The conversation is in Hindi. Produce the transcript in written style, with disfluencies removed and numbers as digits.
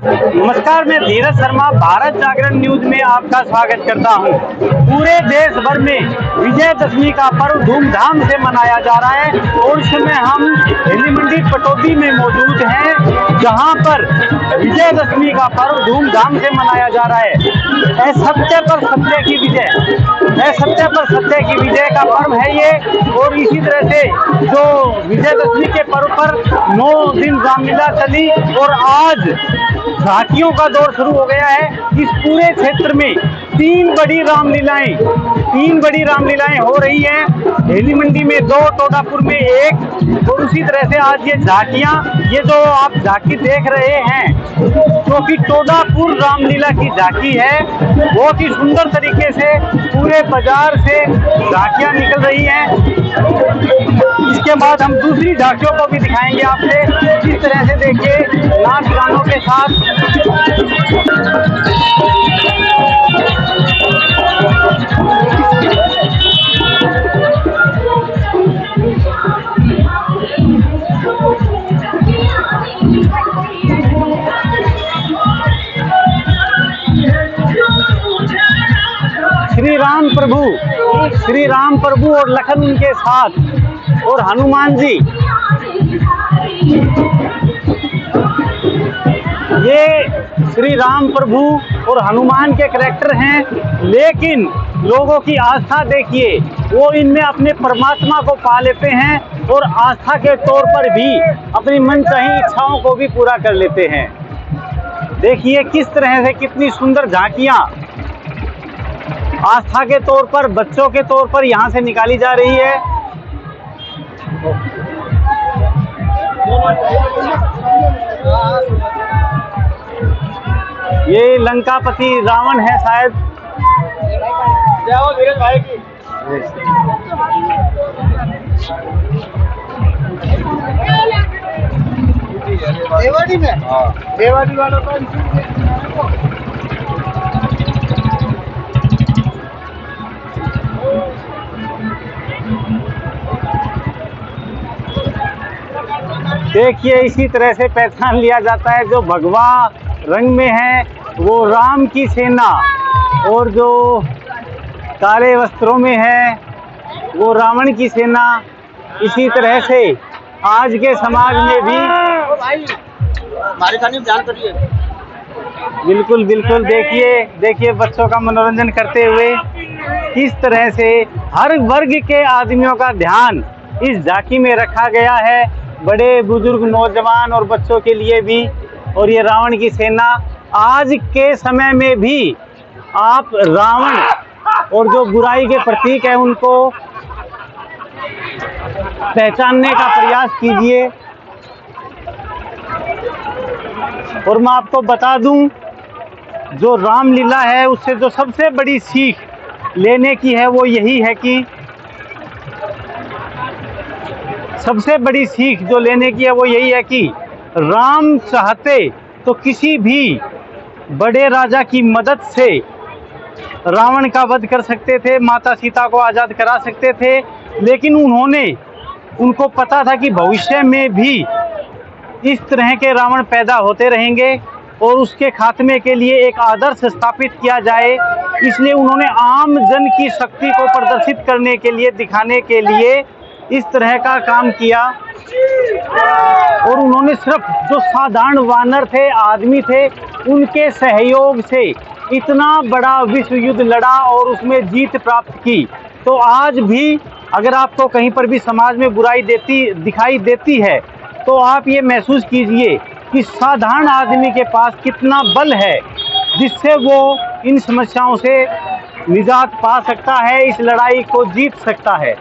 नमस्कार, मैं धीरज शर्मा भारत जागरण न्यूज में आपका स्वागत करता हूं। पूरे देश भर में विजयदशमी का पर्व धूमधाम से मनाया जा रहा है और इस समय हम हिंदी मंडी पटौदी में मौजूद हैं, जहां पर विजयदशमी का पर्व धूमधाम से मनाया जा रहा है। सत्य पर सत्य की विजय, सत्य पर सत्य की विजय का पर्व है ये। और इसी तरह से जो विजयदशमी के पर्व पर 9 दिन रामलीला चली और आज झांकियों का दौर शुरू हो गया है। इस पूरे क्षेत्र में तीन बड़ी रामलीलाएं हो रही हैं। हेली मंडी में 2, टोडापुर में 1 और उसी तरह से आज ये झांकियां, ये जो आप झांकी देख रहे हैं जो कि टोडापुर रामलीला की झांकी है, बहुत ही सुंदर तरीके से पूरे बाजार से झांकियां निकल रही हैं। इसके बाद हम दूसरी झांकियों को भी दिखाएंगे आपसे। इस तरह से देखिए नाच गानों के साथ श्री राम प्रभु और लखन उनके साथ और हनुमान जी, ये श्री राम प्रभु और हनुमान के कैरेक्टर हैं। लेकिन लोगों की आस्था देखिए, वो इनमें अपने परमात्मा को पा लेते हैं और आस्था के तौर पर भी अपनी मनचाही इच्छाओं को भी पूरा कर लेते हैं। देखिए किस तरह से कितनी सुंदर झांकियां आस्था के तौर पर, बच्चों के तौर पर यहाँ से निकाली जा रही है। ये लंकापति रावण है शायद। जय हो धीरज भाई की। देवाड़ी में देवाड़ी वालों का देखिए इसी तरह से पहचान लिया जाता है। जो भगवा रंग में है वो राम की सेना और जो काले वस्त्रों में है वो रावण की सेना। इसी तरह से आज के समाज में भी बिल्कुल देखिए बच्चों का मनोरंजन करते हुए किस तरह से हर वर्ग के आदमियों का ध्यान इस झांकी में रखा गया है, बड़े बुजुर्ग, नौजवान और बच्चों के लिए भी। और ये रावण की सेना, आज के समय में भी आप रावण और जो बुराई के प्रतीक है उनको पहचानने का प्रयास कीजिए। और मैं आपको बता दूं, जो रामलीला है उससे जो सबसे बड़ी सीख लेने की है वो यही है कि सबसे बड़ी सीख जो लेने की है वो यही है कि राम चाहते तो किसी भी बड़े राजा की मदद से रावण का वध कर सकते थे, माता सीता को आज़ाद करा सकते थे। लेकिन उनको पता था कि भविष्य में भी इस तरह के रावण पैदा होते रहेंगे और उसके खात्मे के लिए एक आदर्श स्थापित किया जाए। इसलिए उन्होंने आम जन की शक्ति को प्रदर्शित करने के लिए, दिखाने के लिए इस तरह का काम किया। और उन्होंने सिर्फ जो साधारण वानर थे, आदमी थे, उनके सहयोग से इतना बड़ा विश्व युद्ध लड़ा और उसमें जीत प्राप्त की। तो आज भी अगर आपको कहीं पर भी समाज में बुराई दिखाई देती है तो आप ये महसूस कीजिए कि साधारण आदमी के पास कितना बल है जिससे वो इन समस्याओं से निजात पा सकता है, इस लड़ाई को जीत सकता है।